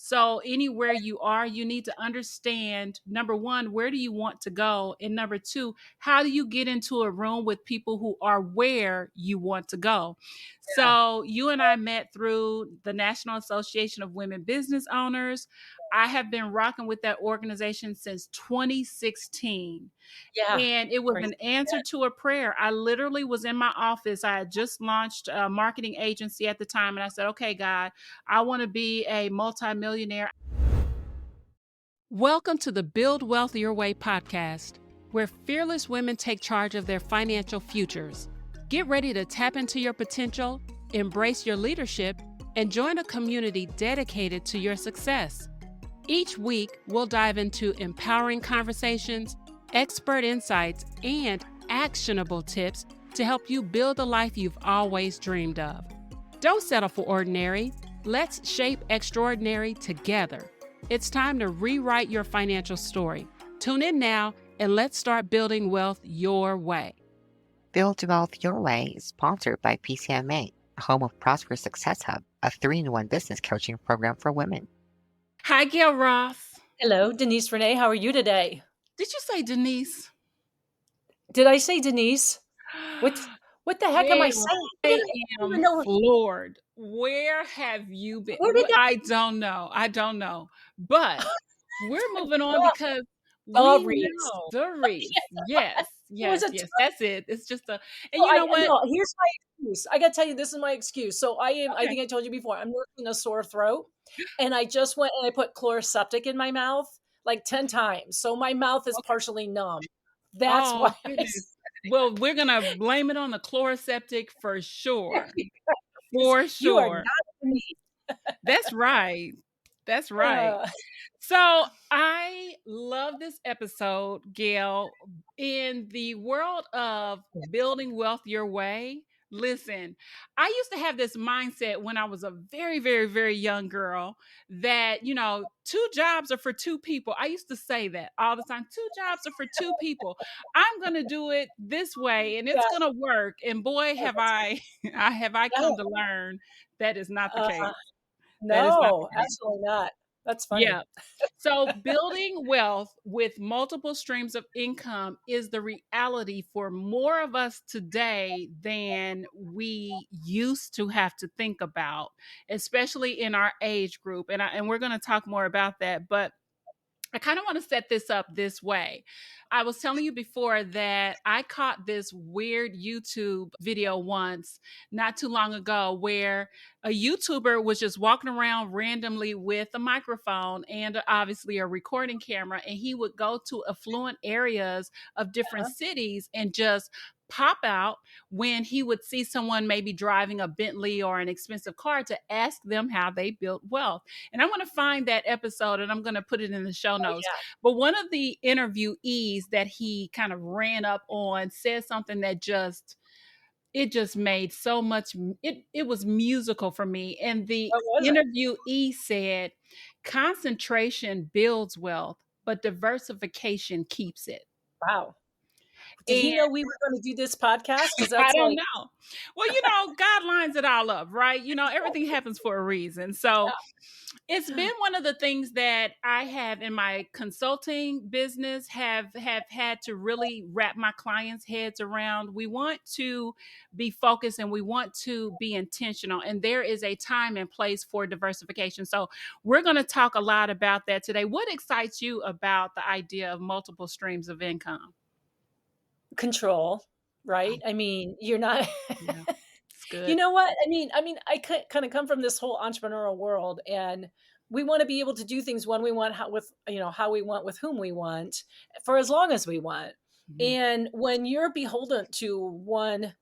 So anywhere you are, you need to understand, number one, where do you want to go? And number two, how do you get into a room with people who are where you want to go? Yeah. So you and I met through the National Association of Women Business Owners. I have been rocking with that organization since 2016. Yeah. And it was Crazy. an answer to a prayer. I literally was in my office. I had just launched a marketing agency at the time. And I said, okay, God, I want to be a multimillionaire. Welcome to the Build Wealth Your Way podcast, where fearless women take charge of their financial futures. Get ready to tap into your potential, embrace your leadership, and join a community dedicated to your success. Each week, we'll dive into empowering conversations, expert insights, and actionable tips to help you build the life you've always dreamed of. Don't settle for ordinary. Let's shape extraordinary together. It's time to rewrite your financial story. Tune in now and let's start building wealth your way. Build Wealth Your Way is sponsored by PCMA, home of ProspHER Success Hub, a 3-in-1 business coaching program for women. Hi, Gail Ross. Hello, Denise Rene. How are you today? Did you say Denise? Did I say Denise? What the heck am I Gail, saying? I don't am even know. floored. Where have you been? Where did that I don't know. But we're moving on go? because we Darice. know Darice. Yes, It was a That's it. It's just a, and So you know what? no, here's my excuse. I gotta tell you, this is my excuse. So I think I told you before, I'm nursing a sore throat, and I just went and I put chloroseptic in my mouth like 10 times. So my mouth is Okay. partially numb. That's Oh, why goodness. Well, we're gonna blame it on the chloroseptic for sure. For you are sure. not me. That's right. That's right. Uh, So I love this episode, Gail. In the world of building wealth your way, listen, I used to have this mindset when I was a very, very, very young girl that, two jobs are for two people. I used to say that all the time. Two jobs are for two people. I'm going to do it this way and yeah, it's going to work. And boy, yeah, have I, have I no, come to learn that is not the case. uh, That is not no, the case. absolutely not. That's funny. Yeah. So building wealth with multiple streams of income is the reality for more of us today than we used to have to think about, especially in our age group. And we're going to talk more about that, but I kind of want to set this up this way. I was telling you before that I caught this weird YouTube video once, not too long ago, where a YouTuber was just walking around randomly with a microphone and obviously a recording camera. And he would go to affluent areas of different Uh-huh. cities and just pop out when he would see someone maybe driving a Bentley or an expensive car to ask them how they built wealth. And I'm going to find that episode and I'm going to put it in the show Oh, notes. yeah. But one of the interviewees that he kind of ran up on said something that just made so much, it was musical for me. And the What was it? interviewee said, concentration builds wealth, but diversification keeps it. Wow. Did he And know we were going to do this podcast? Because I that's don't like, know. Well, God lines it all up, right? Everything happens for a reason. So it's been one of the things that I have in my consulting business have had to really wrap my clients' heads around. We want to be focused and we want to be intentional. And there is a time and place for diversification. So we're going to talk a lot about that today. What excites you about the idea of multiple streams of income? control, right? I mean, you're not Yeah, it's you good. know what? I mean, I kind of come from this whole entrepreneurial world, and we want to be able to do things when we want, how we want, with whom we want, for as long as we want. Mhm. And when you're beholden to one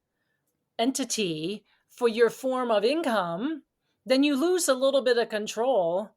entity for your form of income, then you lose a little bit of control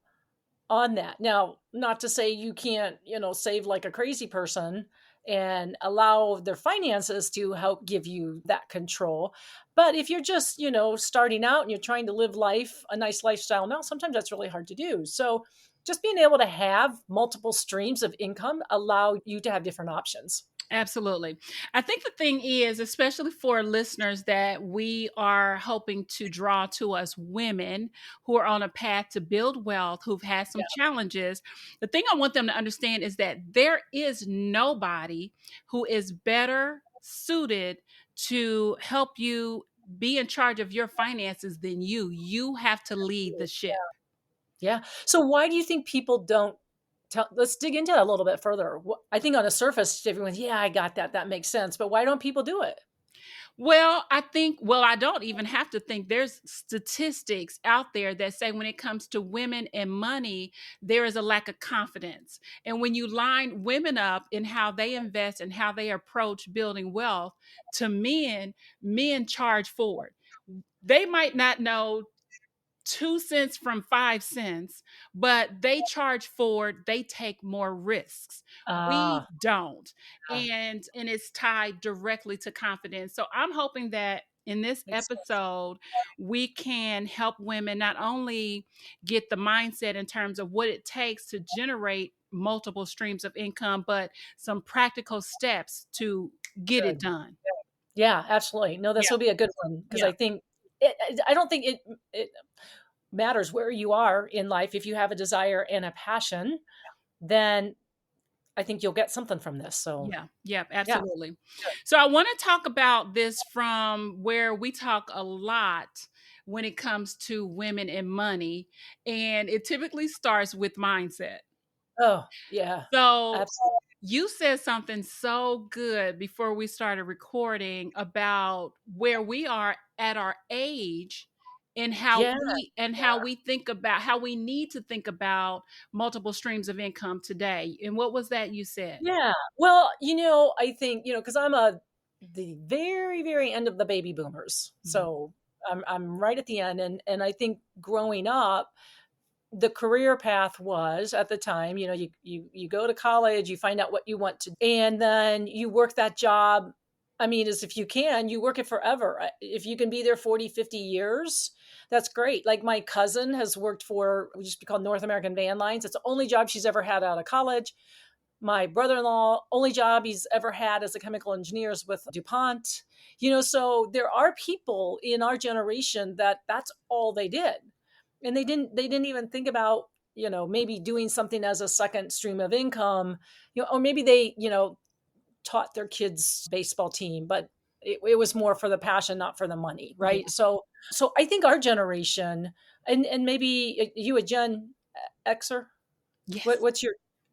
on that. Now, not to say you can't, save like a crazy person and allow their finances to help give you that control. But if you're just, starting out and you're trying to live life, a nice lifestyle now, sometimes that's really hard to do. So just being able to have multiple streams of income allow you to have different options. Absolutely. I think the thing is, especially for listeners that we are hoping to draw to us, women who are on a path to build wealth, who've had some challenges, the thing I want them to understand is that there is nobody who is better suited to help you be in charge of your finances than you. You have to lead the ship. Yeah. So why do you think people don't let's dig into that a little bit further. I think on the surface, everyone's, yeah, I got that. That makes sense. But why don't people do it? Well, I don't even have to think. There's statistics out there that say when it comes to women and money, there is a lack of confidence. And when you line women up in how they invest and how they approach building wealth to men, men charge forward. They might not know 2 cents from 5 cents, but they charge forward, they take more risks. We Ah, don't. yeah, And it's tied directly to confidence. So I'm hoping that in this makes sense. episode, we can help women not only get the mindset in terms of what it takes to generate multiple streams of income, but some practical steps to get it Good. done. Yeah, absolutely. No, this Yeah. will be a good one because Yeah. I think I don't think it matters where you are in life. If you have a desire and a passion, then I think you'll get something from this. So Yeah, yeah, yeah, absolutely. good. So I want to talk about this from where we talk a lot when it comes to women and money, and it typically starts with mindset. Oh, yeah, So absolutely. you said something so good before we started recording about where we are at our age and Yeah, how we think about how we need to think about multiple streams of income today. And what was that you said? yeah. Well, I think, because I'm the very, very end of the baby boomers. Mhm. So I'm right at the end. And I think growing up, the career path was at the time, you go to college, you find out what you want to, and then you work that job. I mean, as if you can, you work it forever. If you can be there 40, 50 years, that's great. Like my cousin has worked for, we used to be called North American Van Lines. It's the only job she's ever had out of college. My brother-in-law, only job he's ever had as a chemical engineer is with DuPont. So there are people in our generation that's all they did. And they didn't even think about, maybe doing something as a second stream of income, or maybe they, taught their kids baseball team, but it was more for the passion, not for the money, Yeah. right? So I think our generation, and maybe you, a Gen Xer, Yes. what's your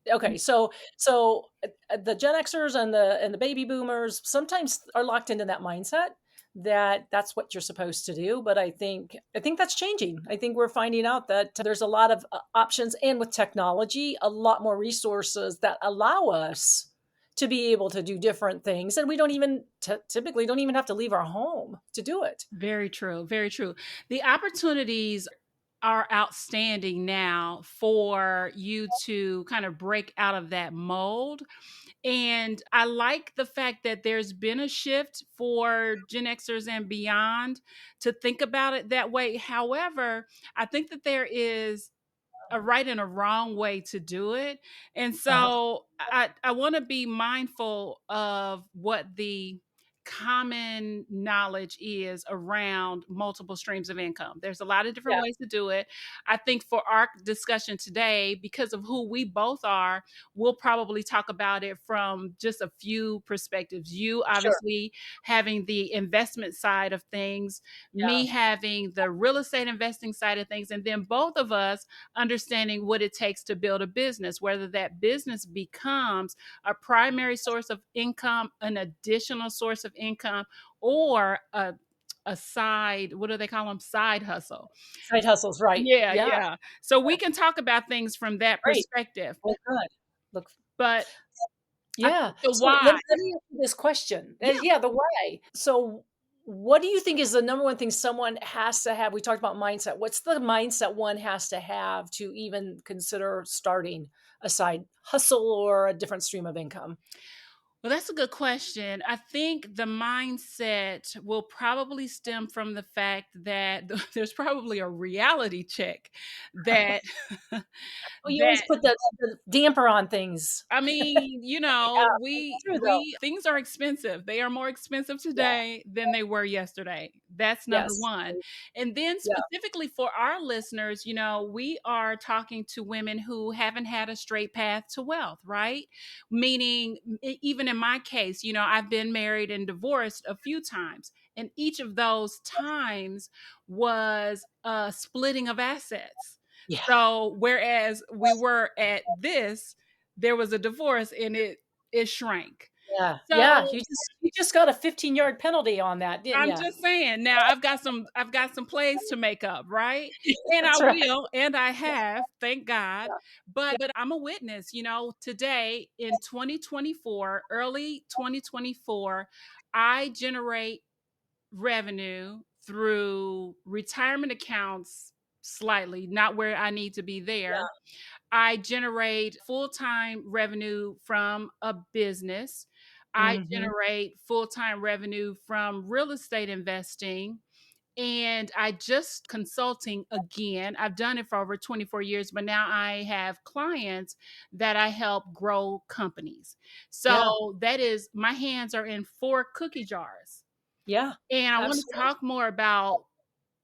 okay? So the Gen Xers and the baby boomers sometimes are locked into that mindset that that's what you're supposed to do. But I think that's changing. I think we're finding out that there's a lot of options, and with technology, a lot more resources that allow us to be able to do different things, and we don't even typically don't even have to leave our home to do it. Very true. Very true. The opportunities are outstanding now for you to kind of break out of that mold. And I like the fact that there's been a shift for Gen Xers and beyond to think about it that way. However, I think that there is a right and a wrong way to do it. And Uh-huh. so I want to be mindful of what the common knowledge is around multiple streams of income. There's a lot of different Yeah, ways to do it. I think for our discussion today, because of who we both are, we'll probably talk about it from just a few perspectives. You sure. obviously having the investment side of things, Yeah, me having the real estate investing side of things, and then both of us understanding what it takes to build a business, whether that business becomes a primary source of income, an additional source of income, or a side, what do they call them? Side hustle. side hustles, right? Yeah, Yeah, yeah. So we can talk about things from that great. perspective. Well, good. Look. But I Yeah. think the So let, why, let me ask you this question. yeah. Yeah, the why. So, what do you think is the number one thing someone has to have? We talked about mindset. What's the mindset one has to have to even consider starting a side hustle or a different stream of income? Well, that's a good question. I think the mindset will probably stem from the fact that there's probably a reality check that Well, you always that put the damper on things. I mean, Yeah, we it's true though. we things are expensive. They are more expensive Yeah. today than they were yesterday. That's number Yes. one. And then Yeah. specifically for our listeners, we are talking to women who haven't had a straight path to wealth, right? Meaning, even in my case, I've been married and divorced a few times. And each of those times was a splitting of assets. Yeah. So whereas we were at this, there was a divorce and it shrank. Yeah. Yeah. So You just got a 15-yard penalty on that, didn't I'm you? just saying now I've got some plays to make up, right? And I That's right. will, and I have, thank God. Yeah. But I'm a witness, today in 2024, early 2024, I generate revenue through retirement accounts slightly, not where I need to be Yeah. there. I generate full time revenue from a business. I Mhm. generate full time revenue from real estate investing. And I just consulting again. I've done it for over 24 years, but now I have clients that I help grow companies. Yeah. So that is, my hands are in 4 cookie jars. Yeah. And I want to Absolutely. talk more about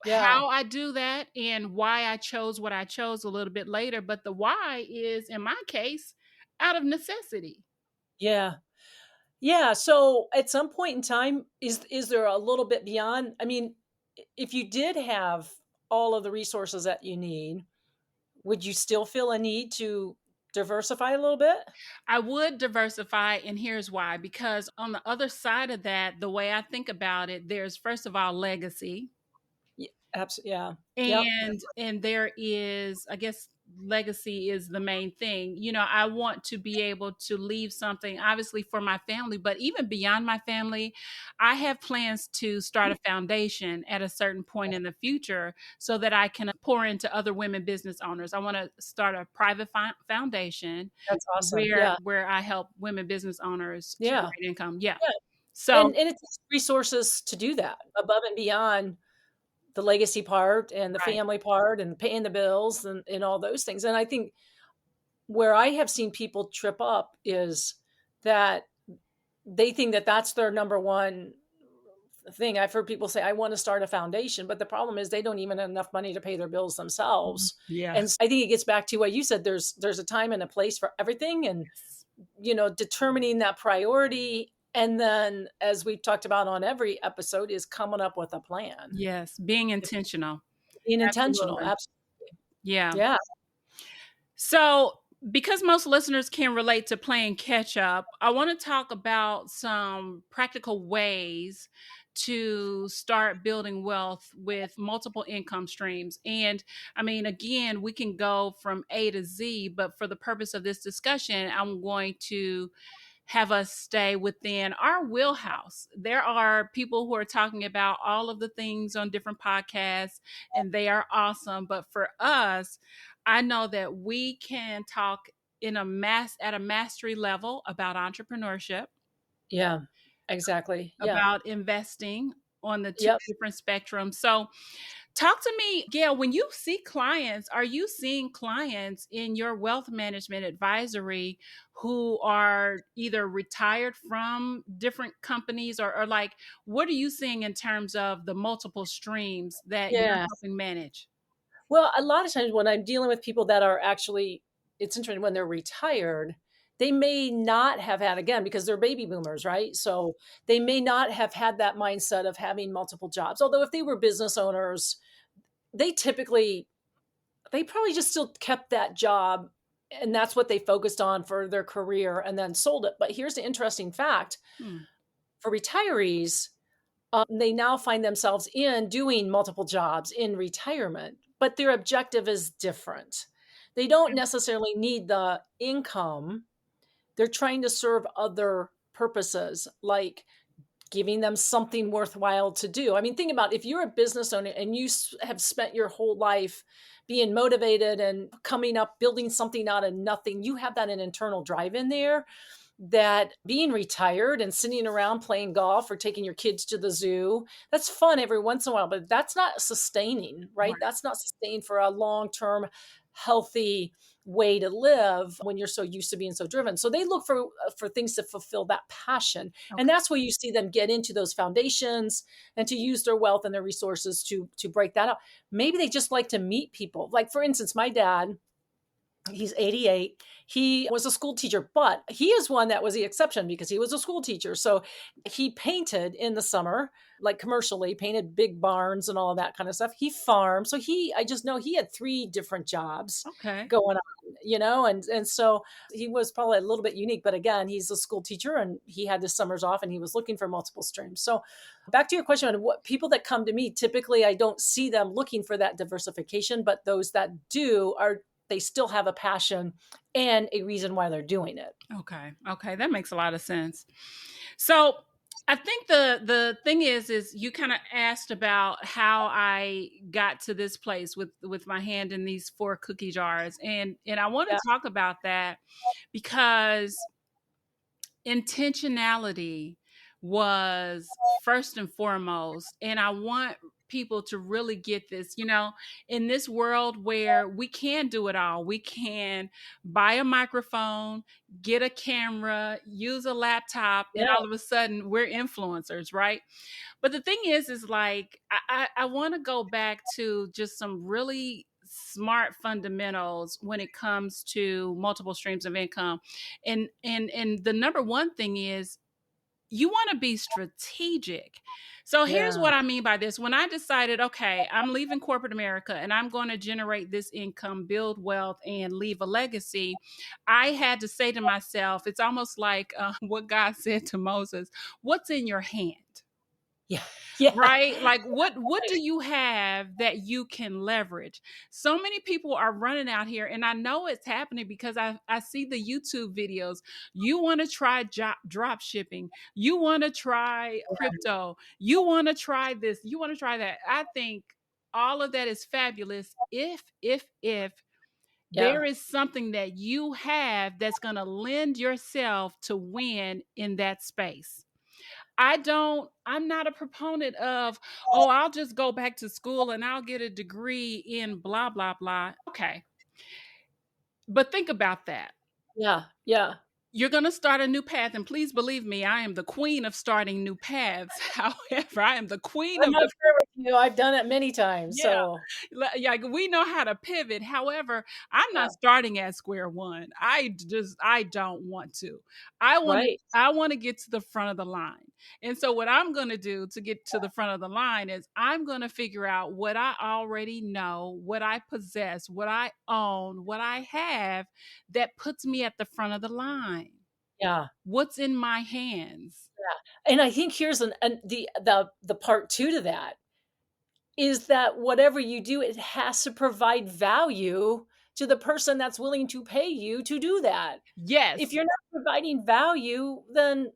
Yeah. how I do that and why I chose what I chose a little bit later. But the why is, in my case, out of necessity. Yeah. Yeah. So at some point in time, is there a little bit beyond? I mean, if you did have all of the resources that you need, would you still feel a need to diversify a little bit? I would diversify, and here's why. Because on the other side of that, the way I think about it, there's first of all legacy. Yeah. Absolutely. Yeah. Yep. And there is, I guess, legacy is the main thing. I want to be able to leave something obviously for my family, but even beyond my family, I have plans to start a foundation at a certain point in the future so that I can pour into other women business owners. I want to start a private foundation That's awesome. where Yeah. where I help women business owners Yeah. generate income. Yeah. Yeah. So And it takes resources to do that above and beyond the legacy part and the right. family part and paying the bills and all those things. And I think where I have seen people trip up is that they think that that's their number one thing. I've heard people say, I want to start a foundation, but the problem is they don't even have enough money to pay their bills themselves. Yeah. And I think it gets back to what you said. There's a time and a place for everything. And, determining that priority. And then, as we've talked about on every episode, is coming up with a plan. Yes. Being intentional. Being intentional. Absolutely. Absolutely. Yeah. Yeah. So, because most listeners can relate to playing catch up, I want to talk about some practical ways to start building wealth with multiple income streams. And I mean, again, we can go from A to Z, but for the purpose of this discussion, I'm going to have us stay within our wheelhouse. There are people who are talking about all of the things on different podcasts, and they are awesome. But for us, I know that we can talk at a mastery level about entrepreneurship, Yeah. Exactly. Yeah. about investing on the two Yep. different spectrums. So talk to me, Gail, when you see clients, are you seeing clients in your wealth management advisory who are either retired from different companies or like, what are you seeing in terms of the multiple streams that you're Yeah. helping manage? Well, a lot of times when I'm dealing with people that are actually, it's interesting when they're retired, they may not have had, again, because they're baby boomers, right? So they may not have had that mindset of having multiple jobs. Although if they were business owners, they probably just still kept that job and that's what they focused on for their career and then sold it. But here's the interesting fact Hmm. for retirees, they now find themselves in doing multiple jobs in retirement, but their objective is different. They don't necessarily need the income. They're trying to serve other purposes, like giving them something worthwhile to do. I mean, think about if you're a business owner and you have spent your whole life being motivated and coming up, building something out of nothing, you have that an internal drive in there that being retired and sitting around playing golf or taking your kids to the zoo, that's fun every once in a while, but that's not sustaining, right? Right. That's not sustained for a long-term, healthy way to live when you're so used to being so driven. So they look for things to fulfill that passion. Okay. And that's where you see them get into those foundations and to use their wealth and their resources to break that up. Maybe they just like to meet people. Like, for instance, my dad, he's 88. He was a school teacher, but he is one that was the exception because he was a school teacher. So he painted in the summer, like commercially, painted big barns and all of that kind of stuff. He farmed. So I just know he had 3 different jobs Okay. going on, and so he was probably a little bit unique. But again, he's a school teacher and he had his summers off and he was looking for multiple streams. So back to your question on what people that come to me, typically I don't see them looking for that diversification, but those that do they still have a passion and a reason why they're doing it. Okay. That makes a lot of sense. So I think the thing is you kind of asked about how I got to this place with my hand in these 4 cookie jars. And I want to talk about that because intentionality was first and foremost. And I want people to really get this, in this world where we can do it all. We can buy a microphone, get a camera, use a laptop, and all of a sudden we're influencers, right? But the thing is like, I want to go back to just some really smart fundamentals when it comes to multiple streams of income. And the number one thing is you want to be strategic. So here's what I mean by this. When I decided, okay, I'm leaving corporate America and I'm going to generate this income, build wealth, and leave a legacy, I had to say to myself, it's almost like what God said to Moses, what's in your hand? Yeah. Right? Like what do you have that you can leverage? So many people are running out here, and I know it's happening because I see the YouTube videos. You want to try drop shipping, you want to try crypto, you want to try this, you want to try that. I think all of that is fabulous if there is something that you have that's going to lend yourself to win in that space. I'm not a proponent of, I'll just go back to school and I'll get a degree in blah, blah, blah. Okay. But think about that. Yeah. You're going to start a new path. And please believe me, I am the queen of starting new paths. However, I am the queen I'm up there with you. I've done it many times. Yeah. We know how to pivot. However, I'm not starting at square one. I don't want to. I want to get to the front of the line. And so what I'm going to do to get to the front of the line is I'm going to figure out what I already know, what I possess, what I own, what I have that puts me at the front of the line. Yeah. What's in my hands? Yeah. And I think here's the part 2 to that is that whatever you do, it has to provide value to the person that's willing to pay you to do that. Yes. If you're not providing value, then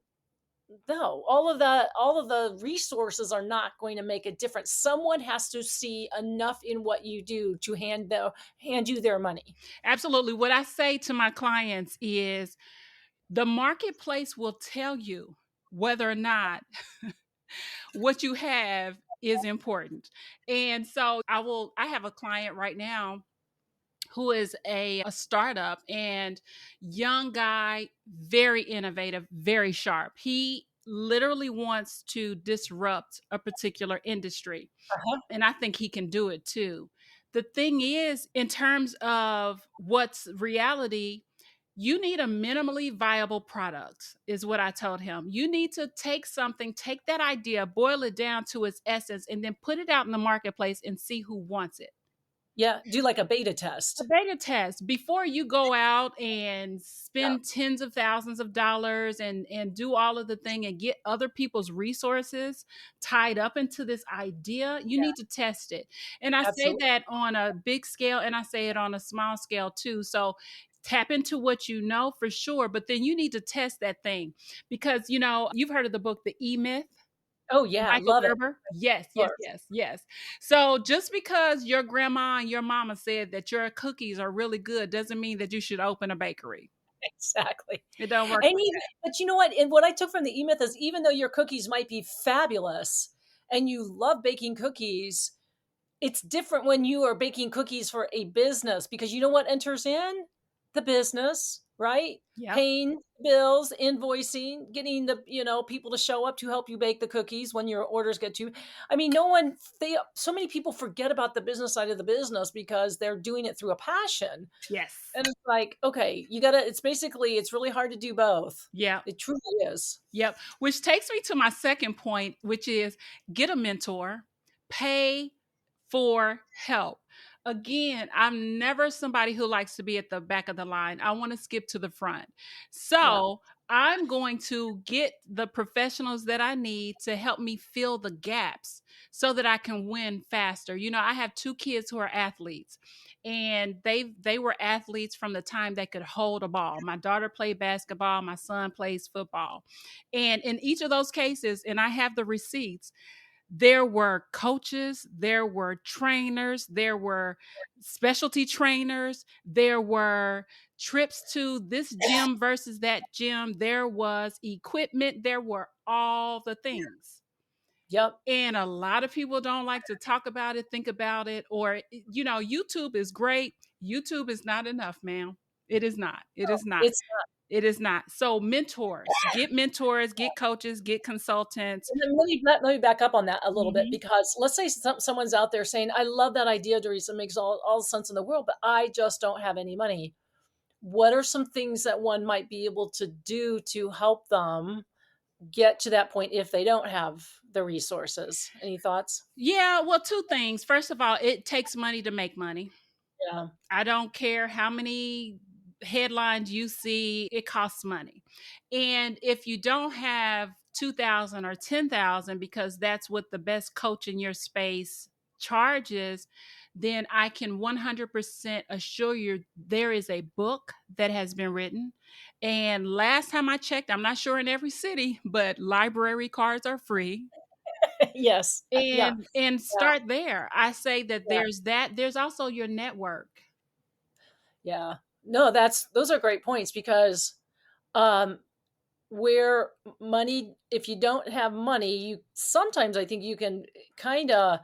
no, all of the resources are not going to make a difference. Someone has to see enough in what you do to hand you their money. Absolutely. What I say to my clients is the marketplace will tell you whether or not what you have is important. And so I have a client right now who is a startup and young guy, very innovative, very sharp. He literally wants to disrupt a particular industry. And I think he can do it too. The thing is, in terms of what's reality, you need a minimally viable product, is what I told him. You need to take that idea, boil it down to its essence, and then put it out in the marketplace and see who wants it. Yeah, do like a beta test. A beta test before you go out and spend tens of thousands of dollars and do all of the thing and get other people's resources tied up into this idea. You need to test it. And I say that on a big scale and I say it on a small scale too. So tap into what you know for sure, but then you need to test that thing because, you've heard of the book, The E-Myth. Oh yeah, Michael love Gerber. it. Yes. So just because your grandma and your mama said that your cookies are really good doesn't mean that you should open a bakery. Exactly. It don't work. But you know what? And what I took from the E-Myth is even though your cookies might be fabulous and you love baking cookies, it's different when you are baking cookies for a business because you know what enters in? the business, right? Yep. Paying bills, invoicing, getting the, people to show up to help you bake the cookies when your orders get to. I mean, so many people forget about the business side of the business because they're doing it through a passion. Yes. And it's like, okay, it's really hard to do both. Yeah. It truly is. Yep. Which takes me to my second point, which is get a mentor, pay for help. Again, I'm never somebody who likes to be at the back of the line. I want to skip to the front. Yeah. So I'm going to get the professionals that I need to help me fill the gaps so that I can win faster. I have 2 kids who are athletes, and they were athletes from the time they could hold a ball. My daughter played basketball, my son plays football. And in each of those cases, and I have the receipts, there were coaches, there were trainers, there were specialty trainers, there were trips to this gym versus that gym, there was equipment, there were all the things. Yep. And a lot of people don't like to talk about it, think about it, or, YouTube is great. YouTube is not enough, ma'am. It is not. It is not. It's It is not. So mentors, get coaches, get consultants. And then let me back up on that a little bit, Mhm. because let's say someone's out there saying, "I love that idea, Darice. It makes all sense in the world, but I just don't have any money." What are some things that one might be able to do to help them get to that point if they don't have the resources? Any thoughts? Yeah, well, 2 things. First of all, it takes money to make money. Yeah. I don't care how many headlines you see, it costs money. And if you don't have 2,000 or 10,000 because that's what the best coach in your space charges, then I can 100% assure you there is a book that has been written. And last time I checked, I'm not sure in every city, but library cards are free. Yes. Yeah. And Yeah. start there. I say that Yeah. there's also your network. Yeah. No, those are great points, because um where money, if you don't have money, you sometimes, I think, you can kind of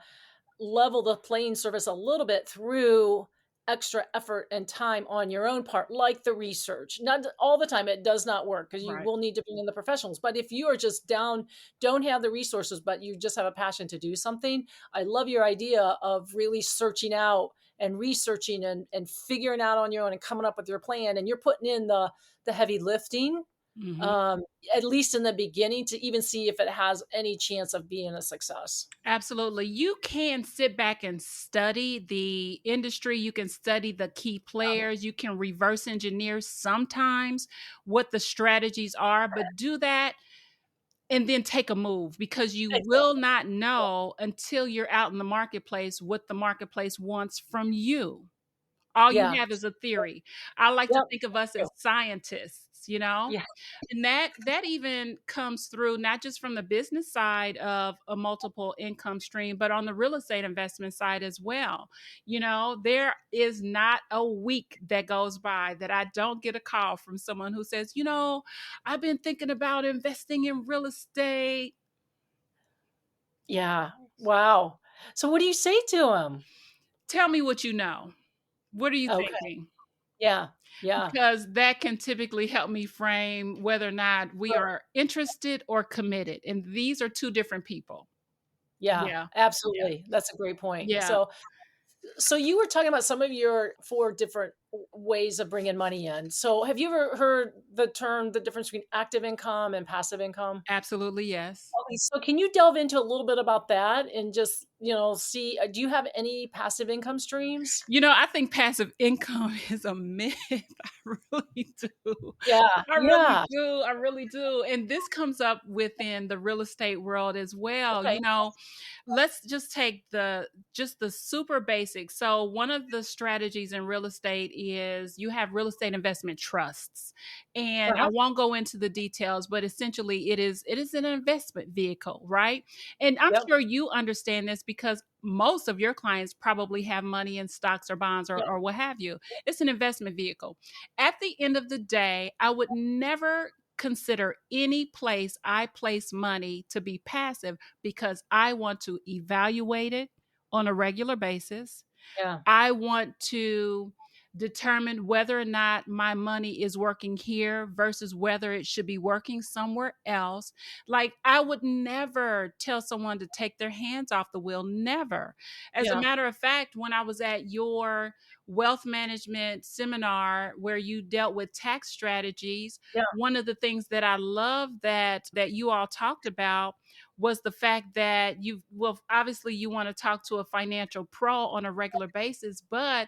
level the playing surface a little bit through extra effort and time on your own part, like the research. Not all the time, it does not work, because you Right. will need to bring in the professionals. But if you are just down, don't have the resources, but you just have a passion to do something, I love your idea of really searching out and researching and figuring out on your own and coming up with your plan. And you're putting in the heavy lifting, Mhm. um, at least in the beginning, to even see if it has any chance of being a success. Absolutely. You can sit back and study the industry. You can study the key players. You can reverse engineer sometimes what the strategies are, but do that and then take a move, because you will Exactly. not know until you're out in the marketplace what the marketplace wants from you. All you Yeah. have is a theory. I like to Yep. think of us as scientists, Yeah. and that even comes through not just from the business side of a multiple income stream, but on the real estate investment side as well. There is not a week that goes by that I don't get a call from someone who says, I've been thinking about investing in real estate. Yeah. Wow. So what do you say to them? Tell me what you know. What are you Okay. thinking? Yeah. Yeah. Because that can typically help me frame whether or not we Right. are interested or committed. And these are 2 different people. Yeah. Yeah. Yeah. Absolutely. That's a great point. Yeah. So you were talking about some of your 4 different ways of bringing money in. So have you ever heard the difference between active income and passive income? Absolutely, yes. Okay, so can you delve into a little bit about that and just, see, do you have any passive income streams? I think passive income is a myth. I really do. Yeah. I really Yeah. do. I really do. And this comes up within the real estate world as well. Okay. Let's just take the super basic. So one of the strategies in real estate is you have real estate investment trusts. And I Uh-huh. won't go into the details, but essentially it is an investment vehicle, right? And I'm Yep. sure you understand this because most of your clients probably have money in stocks or bonds Yep. or what have you. It's an investment vehicle. At the end of the day, I would never consider any place I place money to be passive, because I want to evaluate it on a regular basis. Yeah. I want to determine whether or not my money is working here versus whether it should be working somewhere else. Like, I would never tell someone to take their hands off the wheel, never. As a Yeah. matter of fact, when I was at your wealth management seminar where you dealt with tax strategies, Yeah. one of the things that I love that you all talked about was the fact that obviously you want to talk to a financial pro on a regular basis, but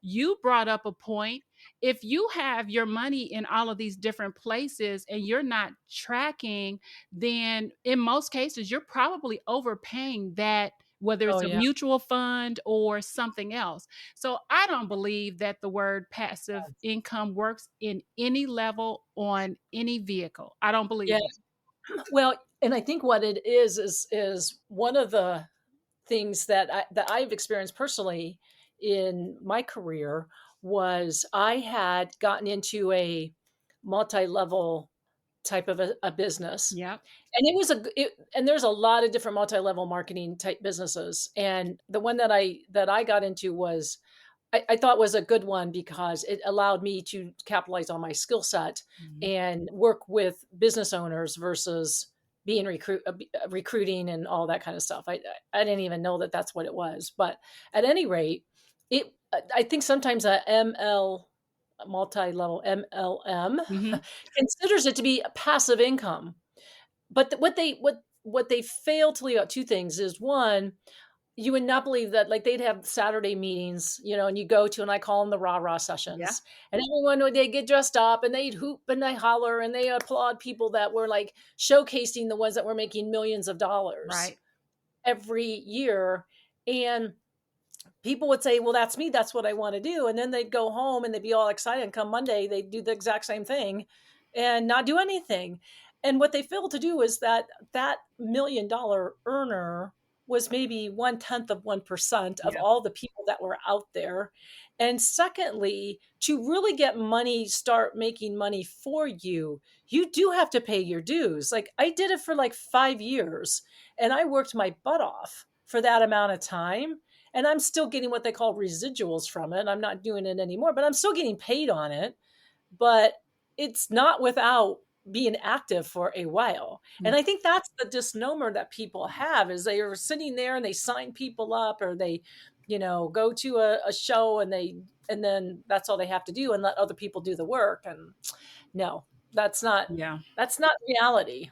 you brought up a point. If you have your money in all of these different places and you're not tracking, then in most cases you're probably overpaying that, whether Oh it's a yeah. mutual fund or something else. So I don't believe that the word passive income works in any level on any vehicle. I don't believe Yeah. it. Well, and I think what it is one of the things that I've experienced personally in my career was I had gotten into a multi-level type of a business. Yep. And and there's a lot of different multi-level marketing type businesses. And the one that I got into was I thought was a good one because it allowed me to capitalize on my skill set Mhm. and work with business owners versus being recruiting and all that kind of stuff. I didn't even know that that's what it was, but at any rate, I think sometimes a multi-level MLM Mhm. considers it to be a passive income. But what they fail to leave out two things is one, you would not believe that, like, they'd have Saturday meetings, and you go to, and I call them the rah-rah Yeah. sessions, and everyone would they get dressed up, and they'd hoop and they holler, and they applaud people that were, like, showcasing the ones that were making millions of dollars Right. every year, and people would say, "Well, that's me, that's what I wanna do," and then they'd go home, and they'd be all excited, and come Monday, they'd do the exact same thing and not do anything, and what they failed to do is that $1,000,000 earner was maybe 1/10 of 1% of Yeah. all the people that were out there, and secondly, to really get money start making money for you, you do have to pay your dues. Like, I did it for, like, 5 years, and I worked my butt off for that amount of time, and I'm still getting what they call residuals from it. I'm not doing it anymore, but I'm still getting paid on it. But it's not without being active for a while. Mm. And I think that's the misnomer that people have is they are sitting there and they sign people up or they, go to a show and then that's all they have to do and let other people do the work. And no, that's not Yeah. that's not reality.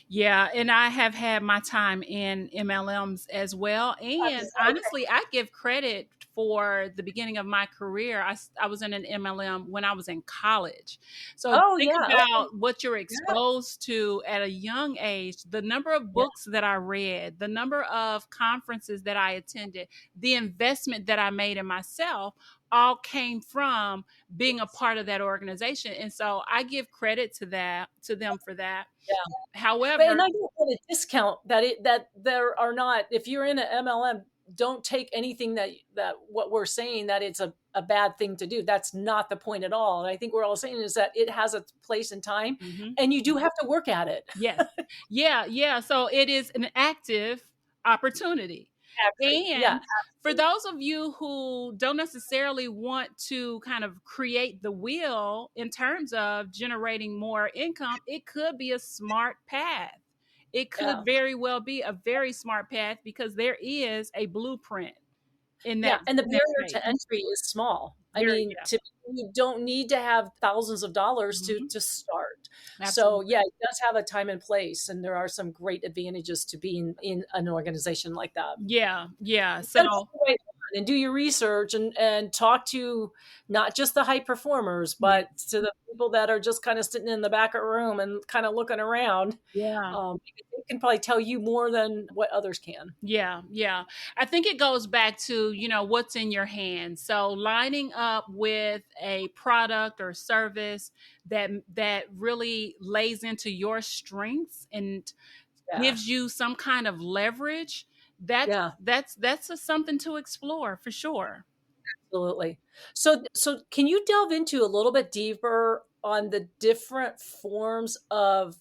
Yeah, and I have had my time in MLMs as well. And Okay. honestly, I give credit for the beginning of my career. I was in an MLM when I was in college. So Oh think yeah. Okay. about what you're Yeah. exposed to at a young age, the number of Yeah. books that I read, the number of conferences that I attended, the investment that I made in myself all came from being a part of that organization. And so I give credit to them for that. But and However, I don't want to discount that there are not if you're in an MLM, don't take anything that what we're saying that it's a bad thing to do. That's not the point at all. And I think we're all saying is that it has a place and time, mhm, and you do have to work at it. yes. Yeah, yeah. So it is an active opportunity. Actually, yeah, And for those of you who don't necessarily want to kind of create the wheel in terms of generating more income, it could be a smart path. It yeah, could very well be a very smart path because there is a blueprint in yeah. And the that barrier to space. entry is small. I Very, mean, yeah. you don't need to have thousands of dollars Mhm, to start. So absolutely. yeah, it does have a time and place, and there are some great advantages to being in an organization like that. Yeah, yeah. Gotta pick So the right one and do your research and talk to not just the high performers, yeah, but to the people that are just kind of sitting in the back of the room and kind of looking around. yeah. Because they can probably tell you more than what others can. Yeah, yeah. I think it goes back to, what's in your hands. So lining up with a product or service that really lays into your strengths and Yeah. gives you some kind of leverage, that's Yeah, something to explore for sure. absolutely. So can you delve into a little bit deeper on the different forms of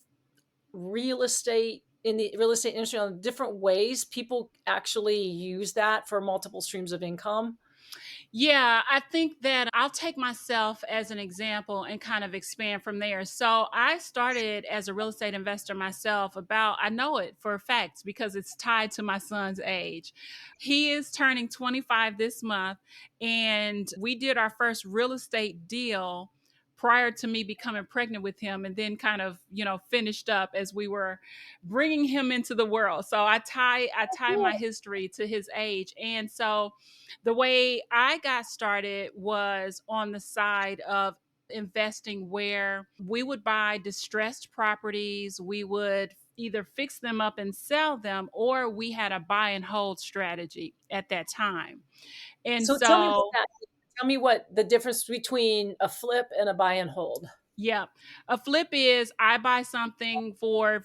real estate in the real estate industry on different ways people actually use that for multiple streams of income? Yeah, I think that I'll take myself as an example and kind of expand from there. So I started as a real estate investor myself about, I know it for a fact because it's tied to my son's age. He is turning 25 this month, and we did our first real estate deal prior to me becoming pregnant with him, and then kind of, finished up as we were bringing him into the world. So I tie my history to his age. And so the way I got started was on the side of investing, where we would buy distressed properties, we would either fix them up and sell them, or we had a buy and hold strategy at that time. And So tell me what so, that means. Tell me what the difference between a flip and a buy and hold. yeah, a flip is I buy something for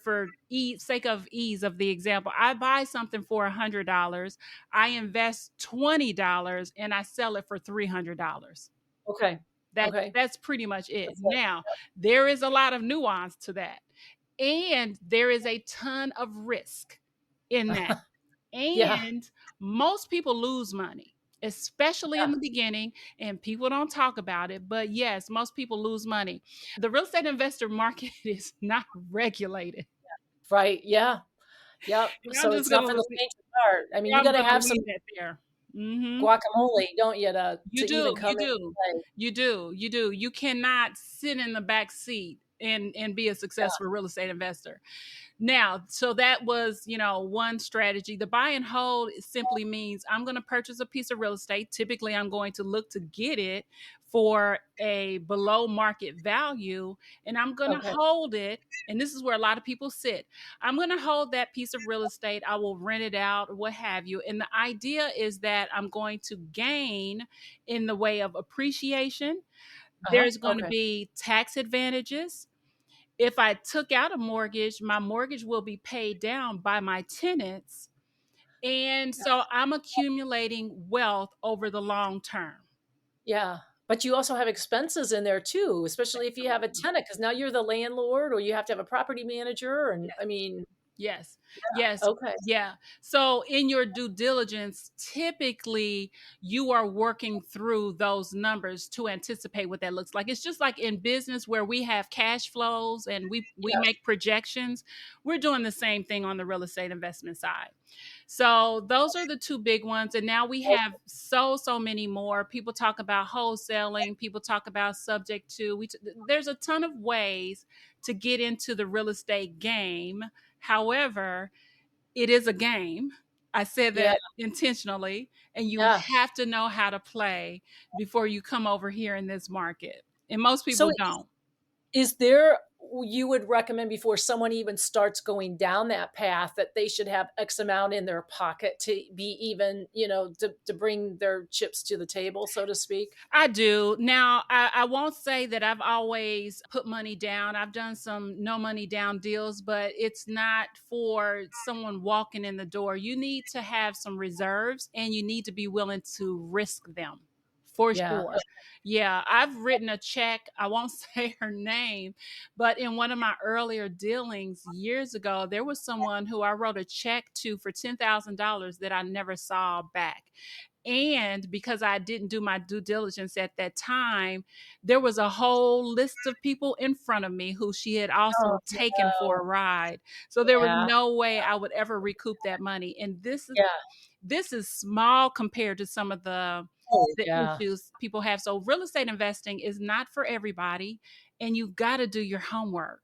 sake of ease of the example. I buy something for $100, I invest $20, and I sell it for $300. Okay. Okay. That's pretty much it. That's Now, there is a lot of nuance to that. And there is a ton of risk in that. it. Yeah. And most people lose money, especially in Yeah. the beginning, and people don't talk about it. But yes, most people lose money. The real estate investor market is not regulated. Right. Yeah. Yep. And I'm So just it's gonna not for the leave, faint of heart. I mean, you got I'm to gonna have some leave that there. Hmm. guacamole, don't you, You to even do, come you into do, play? you do, you do. You cannot sit in the back seat and be a Yeah. successful real estate investor. Now, so that was, one strategy. The buy and hold simply means I'm going to purchase a piece of real estate. Typically, I'm going to look to get it for a below market value, and I'm going to Okay. hold it. And this is where a lot of people sit. I'm going to hold that piece of real estate. I will rent it out, what have you. And the idea is that I'm going to gain in the way of appreciation. There's going to Okay. be tax advantages. If I took out a mortgage, my mortgage will be paid down by my tenants. And so I'm accumulating wealth over the long term. Yeah. But you also have expenses in there too, especially if you have a Absolutely. tenant, because now you're the landlord or you have to have a property manager. And I mean, Yes. Yes. okay. Yeah. So in your due diligence, typically you are working through those numbers to anticipate what that looks like. It's just like in business where we have cash flows and we Yeah. make projections. We're doing the same thing on the real estate investment side. So those are the two big ones. And now we have so many more. People talk about wholesaling, people talk about subject to. There's a ton of ways to get into the real estate game. However, it is a game. I said Yeah. that intentionally, and you Yeah. have to know how to play before you come over here in this market. And most So people don't. is there, you would recommend before someone even starts going down that path that they should have X amount in their pocket to be even, to bring their chips to the table, so to speak? I do. Now, I won't say that I've always put money down. I've done some no money down deals, but it's not for someone walking in the door. You need to have some reserves and you need to be willing to risk them for Yeah. sure. Yeah, I've written a check. I won't say her name, but in one of my earlier dealings years ago, there was someone who I wrote a check to for $10,000 that I never saw back. And because I didn't do my due diligence at that time, there was a whole list of people in front of me who she had Oh, also taken for a no. ride. So there was Yeah. no way I would ever recoup that money. And Yeah. this is small compared to some of Oh, the yeah. issues people have. So real estate investing is not for everybody, and you've got to do your homework.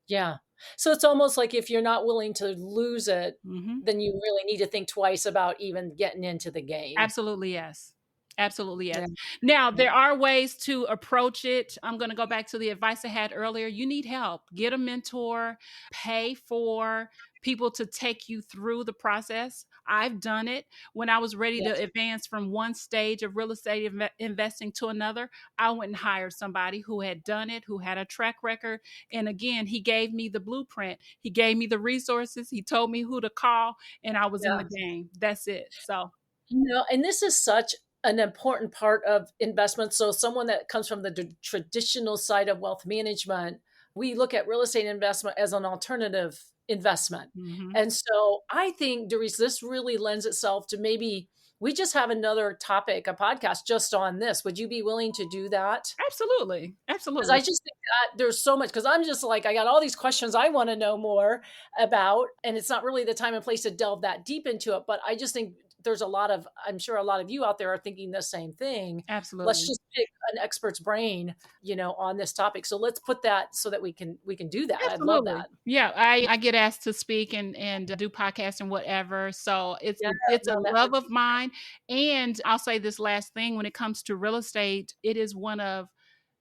Yeah. So it's almost like if you're not willing to lose it, Mhm. then you really need to think twice about even getting into the game. Absolutely, yes. Absolutely, yes. Yeah. Now, Yeah. there are ways to approach it. I'm going to go back to the advice I had earlier. You need help. Get a mentor, pay for people to take you through the process. I've done it. When I was ready Yeah. to advance from one stage of real estate investing to another, I went and hired somebody who had done it, who had a track record. And again, he gave me the blueprint. He gave me the resources. He told me who to call, and I was in the Yeah. game. That's it. So, And this is such an important part of investment. So, someone that comes from the traditional side of wealth management, we look at real estate investment as an alternative investment. mhm. And so, I think, Darice, this really lends itself to maybe we just have another topic, a podcast just on this. Would you be willing to do that? Absolutely. Because I Absolutely. just think that there's so much, because I'm just like, I got all these questions I want to know more about, and it's not really the time and place to delve that deep into it. But I just think there's a lot of, I'm sure a lot of you out there are thinking the same thing. Let's Absolutely. just pick an expert's brain, on this topic. So let's put that so that we can do that. I'd love Absolutely. that. Yeah, I get asked to speak and do podcasts and whatever. So Yeah, it's a no, that love would of be mine. And I'll say this last thing, when it comes to real estate, it is one of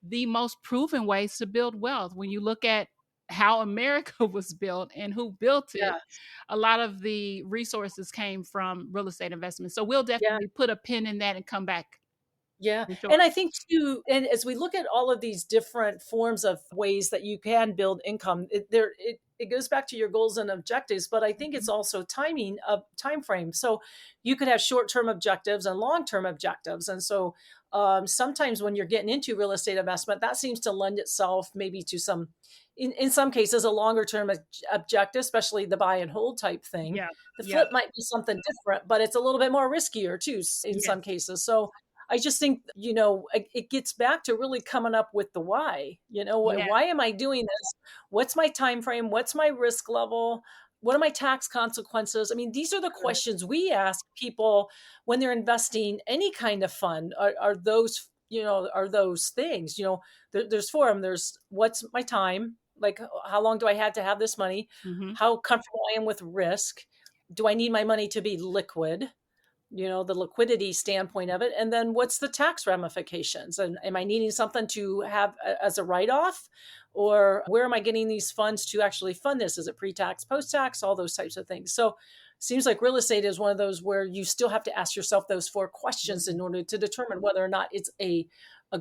the most proven ways to build wealth. When you look at how America was built and who built it, yeah, a lot of the resources came from real estate investments. So we'll yeah. definitely put a pin in that and come back Yeah. for sure. And I think too, and as we look at all of these different forms of ways that you can build income, it goes back to your goals and objectives, but I think it's Mhm. also timing of time frame. So you could have short-term objectives and long-term objectives. And so sometimes when you're getting into real estate investment, that seems to lend itself maybe to some, in some cases, a longer term objective, especially the buy and hold type thing. Yeah. The Yeah. flip might be something different, but it's a little bit more riskier too, in some Yes. cases. So I just think, it gets back to really coming up with the why. Yeah. Why am I doing this? What's my time frame? What's my risk level? What are my tax consequences? I mean, these are the questions we ask people when they're investing any kind of fund. Are those things? There's four of them. There's what's my time? Like, how long do I have to have this money? Hmm. How comfortable I am with risk? Do I need my money to be liquid? The liquidity standpoint of it. And then what's the tax ramifications? And am I needing something to have as a write off? Or where am I getting these funds to actually fund this? Is it pre tax, post tax, all those types of things? So seems like real estate is one of those where you still have to ask yourself those four questions in order to determine whether or not it's a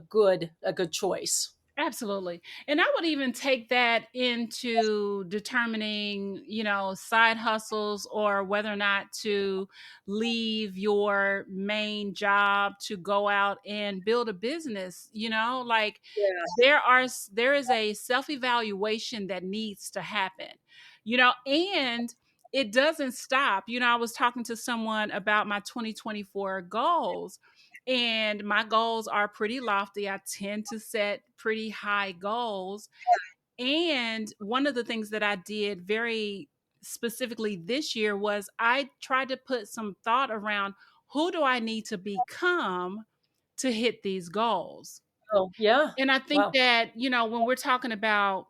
good choice. Absolutely. And I would even take that into determining, side hustles or whether or not to leave your main job to go out and build a business, like Yeah. there is a self-evaluation that needs to happen. And it doesn't stop. I was talking to someone about my 2024 goals, and my goals are pretty lofty. I tend to set pretty high goals. And one of the things that I did very specifically this year was I tried to put some thought around, who do I need to become to hit these goals? Oh, yeah. And I think Wow. that, when we're talking about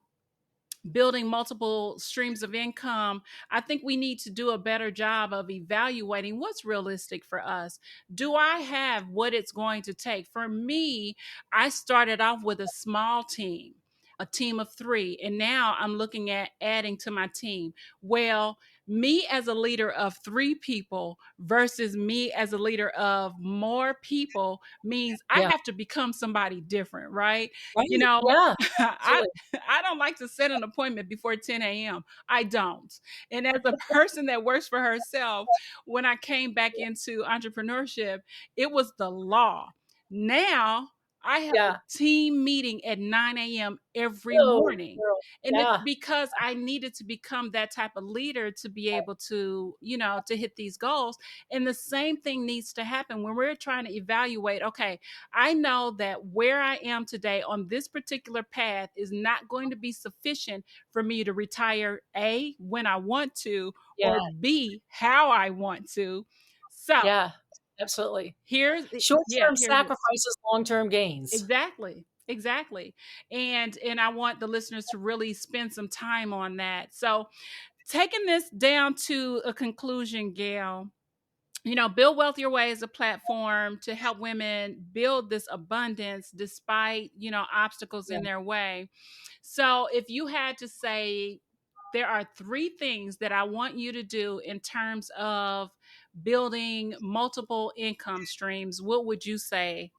building multiple streams of income, I think we need to do a better job of evaluating what's realistic for us. Do I have what it's going to take? For me, I started off with a small team, a team of three, and now I'm looking at adding to my team. Well, me as a leader of three people versus me as a leader of more people means I Yeah. have to become somebody different, right? Right. You know, Yeah. I Absolutely. I don't like to set an appointment before 10 a.m. I don't. And as a person that works for herself, when I came back into entrepreneurship, it was the law. Now I have a Yeah. team meeting at 9 a.m. every Oh, morning. girl. And it's Yeah. because I needed to become that type of leader to be able to, to hit these goals. And the same thing needs to happen when we're trying to evaluate, okay, I know that where I am today on this particular path is not going to be sufficient for me to retire A, when I want to, Yeah. or B, how I want to. So Yeah. Absolutely. here's, yeah, Short-term here's it. sacrifices, long-term gains. Exactly. Exactly. And I want the listeners to really spend some time on that. So taking this down to a conclusion, Gail, Build Wealth Your Way is a platform to help women build this abundance despite, obstacles Yeah. in their way. So if you had to say, there are three things that I want you to do in terms of building multiple income streams, what would you say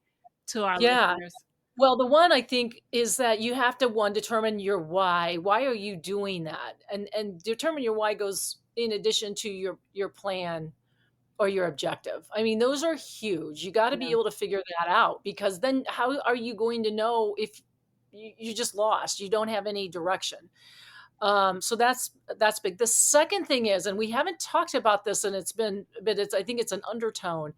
to our Yeah. listeners? Well, the one I think is that you have to, one, determine your why. Why are you doing that? And determine your why goes in addition to your plan or your objective. I mean, those are huge. You got to be Yeah. able to figure that out, because then how are you going to know if you just lost? You don't have any direction. So that's big. The second thing is, and we haven't talked about this, and I think it's an undertone.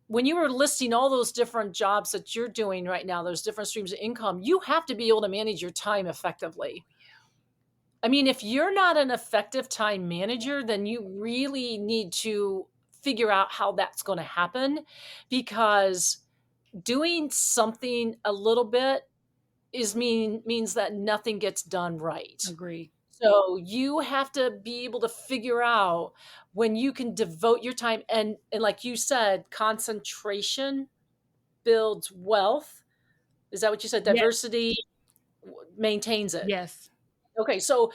When you were listing all those different jobs that you're doing right now, those different streams of income, you have to be able to manage your time effectively. I mean, if you're not an effective time manager, then you really need to figure out how that's going to happen, because doing something a little bit means that nothing gets done right. Agree. So you have to be able to figure out when you can devote your time, and like you said, concentration builds wealth. Is that what you said? Yes. Diversity maintains it. Yes. Okay, so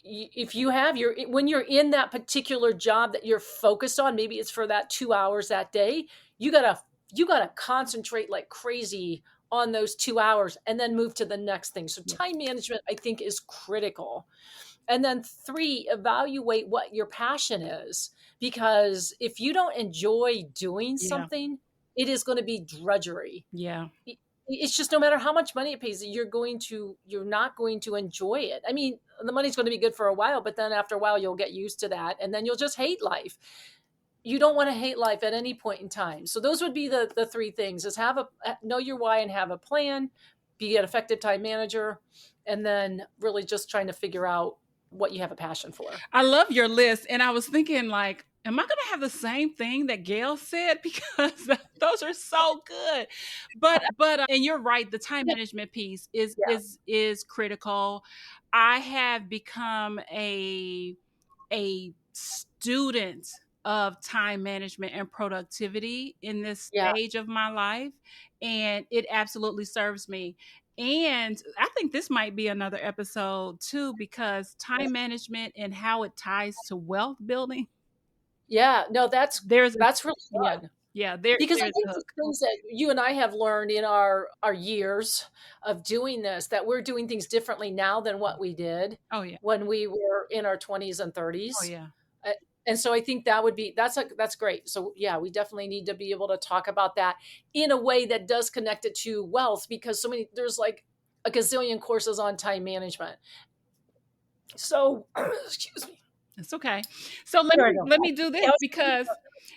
if you have when you're in that particular job that you're focused on, maybe it's for that 2 hours that day, you gotta concentrate like crazy on those 2 hours and then move to the next thing. So time management, I think, is critical. And then 3, evaluate what your passion is, because if you don't enjoy doing something, it is going to be drudgery. Yeah. It's just, no matter how much money it pays, you're not going to enjoy it. I mean, the money's going to be good for a while, but then after a while you'll get used to that, and then you'll just hate life. You don't want to hate life at any point in time. So those would be the 3 things: is know your why and have a plan, be an effective time manager, and then really just trying to figure out what you have a passion for. I love your list. And I was thinking, like, am I going to have the same thing that Gail said? Because those are so good. But and you're right, the time management piece is critical. I have become a student of time management and productivity in this stage of my life, and it absolutely serves me. And I think this might be another episode too, because time management and how it ties to wealth building. Yeah, no, that's really fun. Yeah, because I think the things that you and I have learned in our years of doing this, that we're doing things differently now than what we did when we were in our 20s and 30s. Oh yeah. And so I think that's great. So yeah, we definitely need to be able to talk about that in a way that does connect it to wealth, because there's like a gazillion courses on time management. So, excuse me. It's okay. So let me do this, because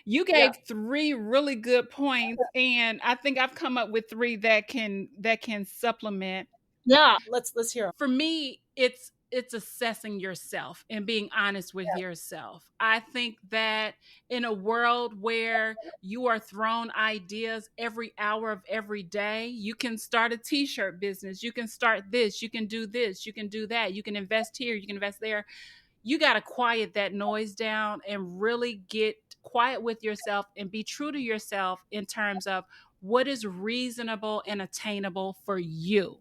you gave 3 really good points, and I think I've come up with 3 that can supplement. Yeah, let's hear them. For me, it's assessing yourself and being honest with yourself. I think that in a world where you are thrown ideas every hour of every day, you can start a t-shirt business, you can start this, you can do this, you can do that, you can invest here, you can invest there. You got to quiet that noise down and really get quiet with yourself and be true to yourself in terms of what is reasonable and attainable for you.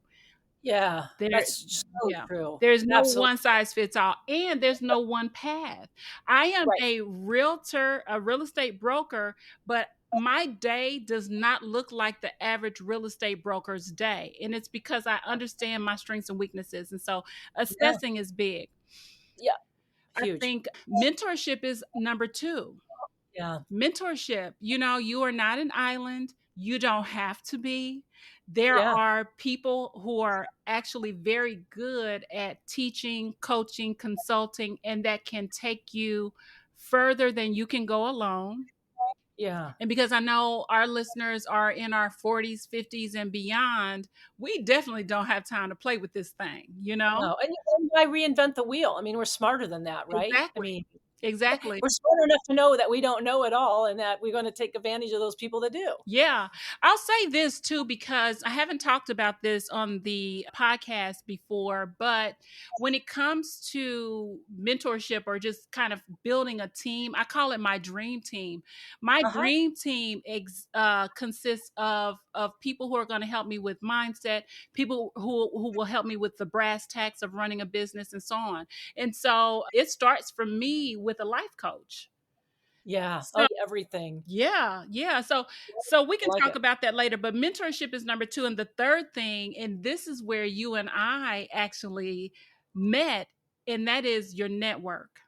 Yeah, that's so true. There's no one size fits all, and there's no one path. I am a realtor, a real estate broker, but my day does not look like the average real estate broker's day. And it's because I understand my strengths and weaknesses. And so assessing is big. Yeah. Huge. I think mentorship is number 2. Yeah. Mentorship, you are not an island. You don't have to be. There are people who are actually very good at teaching, coaching, consulting, and that can take you further than you can go alone. Yeah. And because I know our listeners are in our 40s, 50s, and beyond, we definitely don't have time to play with this thing, No, and why reinvent the wheel? I mean, we're smarter than that, right? Exactly. I mean, exactly. We're smart enough to know that we don't know it all, and that we're going to take advantage of those people that do. Yeah. I'll say this too, because I haven't talked about this on the podcast before, but when it comes to mentorship or just kind of building a team, I call it my dream team. My dream team consists of people who are going to help me with mindset, people who will help me with the brass tacks of running a business and so on. And so it starts for me with a life coach. Yeah. Everything. Yeah. So we can talk about that later, but mentorship is number 2. And the third thing, and this is where you and I actually met, and that is your network.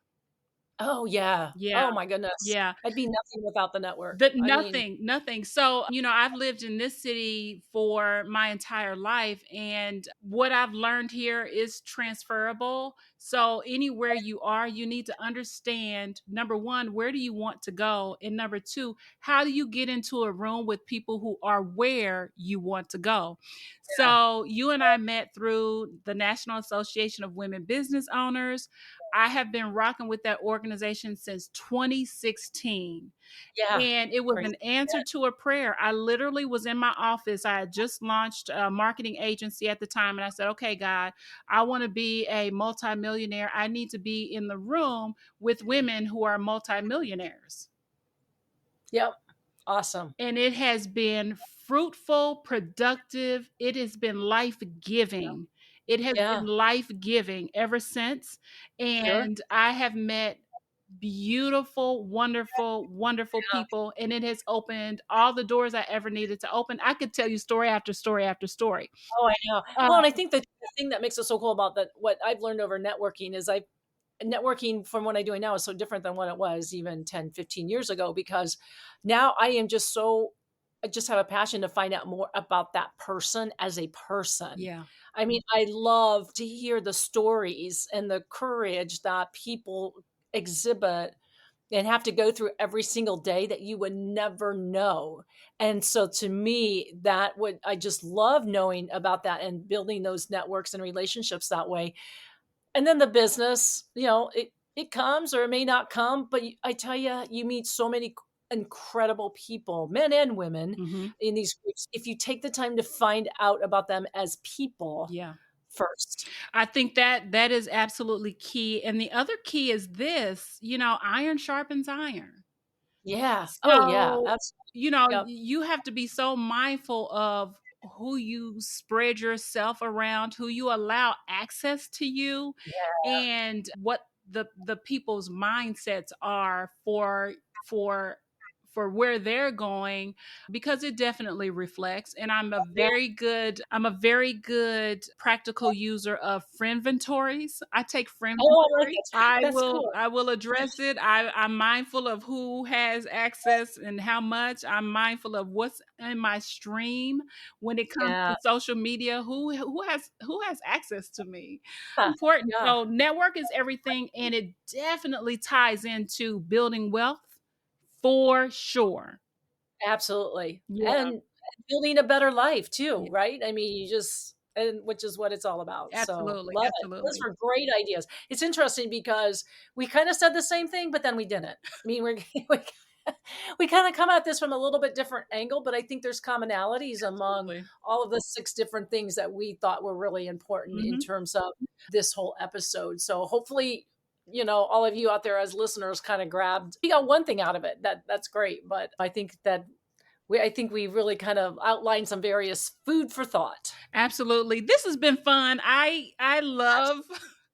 Oh, yeah. Yeah. Oh my goodness. Yeah. I'd be nothing without the network. The I mean, nothing. So, I've lived in this city for my entire life, and what I've learned here is transferable. So, anywhere you are, you need to understand, number one, where do you want to go? And number two, how do you get into a room with people who are where you want to go? yeah. So, you and I met through the National Association of Women Business Owners. I have been rocking with that organization since 2016. Yeah. And it was Crazy. an answer to a prayer. I literally was in my office. I had just launched a marketing agency at the time. And I said, okay, God, I want to be a multimillionaire. I need to be in the room with women who are multimillionaires. Yep. Awesome. And it has been fruitful, productive. It has been life giving. It has Yeah. been life giving ever since. Sure. And I have met beautiful, wonderful Yeah. people. And it has opened all the doors I ever needed to open. I could tell you story after story after story. Oh, I know. Uh, Well, and I think that the thing that makes it so cool about that, what I've learned over networking is networking from what I'm doing now is so different than what it was even 10, 15 years ago, because now I just have a passion to find out more about that person as a person. yeah. I mean, I love to hear the stories and the courage that people exhibit and have to go through every single day that you would never know. And so to me, I just love knowing about that and building those networks and relationships that way. And then the business, it comes or it may not come, but I tell you, you meet so many incredible people, men and women, Mm-hmm. in these groups. If you take the time to find out about them as people Yeah. first. I think that is absolutely key. And the other key is this, iron sharpens iron. Yeah. Oh, yeah. So, Absolutely. Yep. you have to be so mindful of who you spread yourself around, who you allow access to you, Yeah. and what the people's mindsets are for where they're going, because it definitely reflects. And Yeah. I'm a very good practical user of friendventories. I take Oh, I like friendventory. it. That's cool. I will address it. I'm mindful of who has access and how much. I'm mindful of what's in my stream when it comes Yeah. to social media. Who has access to me? Yeah. Important. Yeah. So network is everything, and it definitely ties into building wealth for sure. Absolutely. Yeah, And building a better life too, yeah, right? I mean, and which is what it's all about. So absolutely, love it. Those absolutely. were great ideas. It's interesting because we kind of said the same thing, but then we didn't. I mean, we kind of come at this from a little bit different angle, but I think there's commonalities among Absolutely. all of the 6 different things that we thought were really important in Mhm. terms of this whole episode. So hopefully, all of you out there as listeners kind of you got one thing out of it. That's great. But I think we really kind of outlined some various food for thought. Absolutely. This has been fun. I love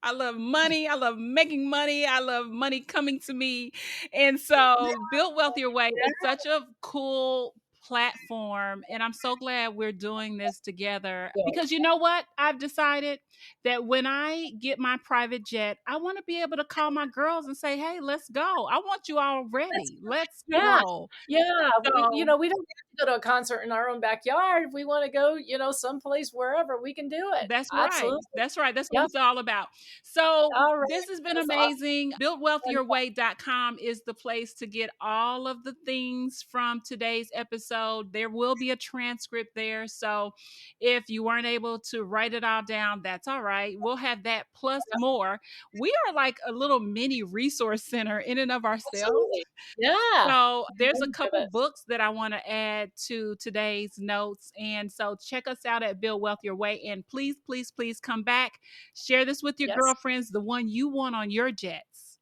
I love money. I love making money. I love money coming to me. And so Build Wealth Your Way is such a cool platform, and I'm so glad we're doing this together, Absolutely. because you know what? I've decided that when I get my private jet, I want to be able to call my girls and say, "Hey, let's go. I want you all That's ready. Let's Yeah. go." Yeah. So We don't have to go to a concert in our own backyard. If we want to go, someplace wherever, we can do it. that's right. Absolutely. That's right. That's what Yep. it's all about. So All right. this has been That's awesome. amazing. BuildWealthYourWay.com is the place to get all of the things from today's episode. There will be a transcript there. So if you weren't able to write it all down, that's all right. We'll have that plus more. We are like a little mini resource center in and of ourselves. Absolutely. Yeah. So there's a Thank couple goodness. books that I want to add to today's notes. And so check us out at Build Wealth Your Way. And please, please, please come back. Share this with your Yes. girlfriends, the one you want on your jets.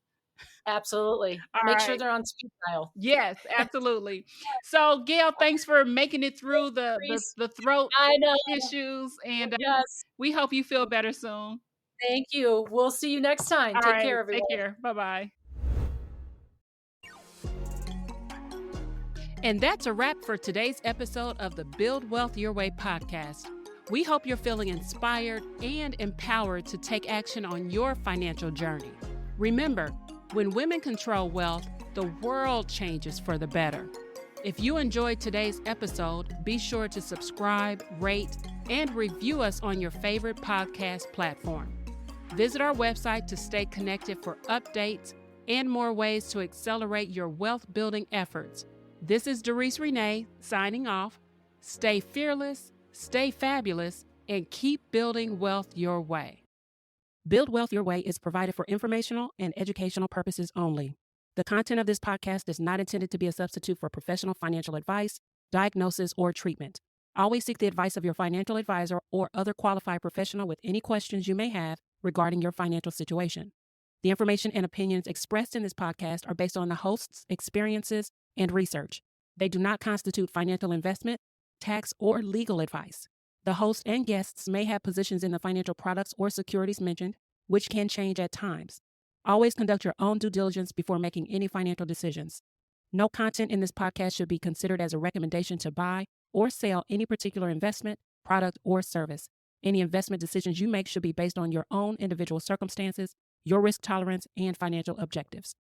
Absolutely. All Make sure right. they're on speed dial. Yes, absolutely. So Gail, thanks for making it through Reese, the throat I know. issues. And Yes. we hope you feel better soon. Thank you. We'll see you next time. All Take right. care, Take everyone. care. Bye-bye. And that's a wrap for today's episode of the Build Wealth Your Way podcast. We hope you're feeling inspired and empowered to take action on your financial journey. Remember, When women control wealth, the world changes for the better. If you enjoyed today's episode, be sure to subscribe, rate, and review us on your favorite podcast platform. Visit our website to stay connected for updates and more ways to accelerate your wealth building efforts. This is Darice Rene signing off. Stay fearless, stay fabulous, and keep building wealth your way. Build Wealth Your Way is provided for informational and educational purposes only. The content of this podcast is not intended to be a substitute for professional financial advice, diagnosis, or treatment. Always seek the advice of your financial advisor or other qualified professional with any questions you may have regarding your financial situation. The information and opinions expressed in this podcast are based on the host's experiences and research. They do not constitute financial investment, tax, or legal advice. The host and guests may have positions in the financial products or securities mentioned, which can change at times. Always conduct your own due diligence before making any financial decisions. No content in this podcast should be considered as a recommendation to buy or sell any particular investment, product, or service. Any investment decisions you make should be based on your own individual circumstances, your risk tolerance, and financial objectives.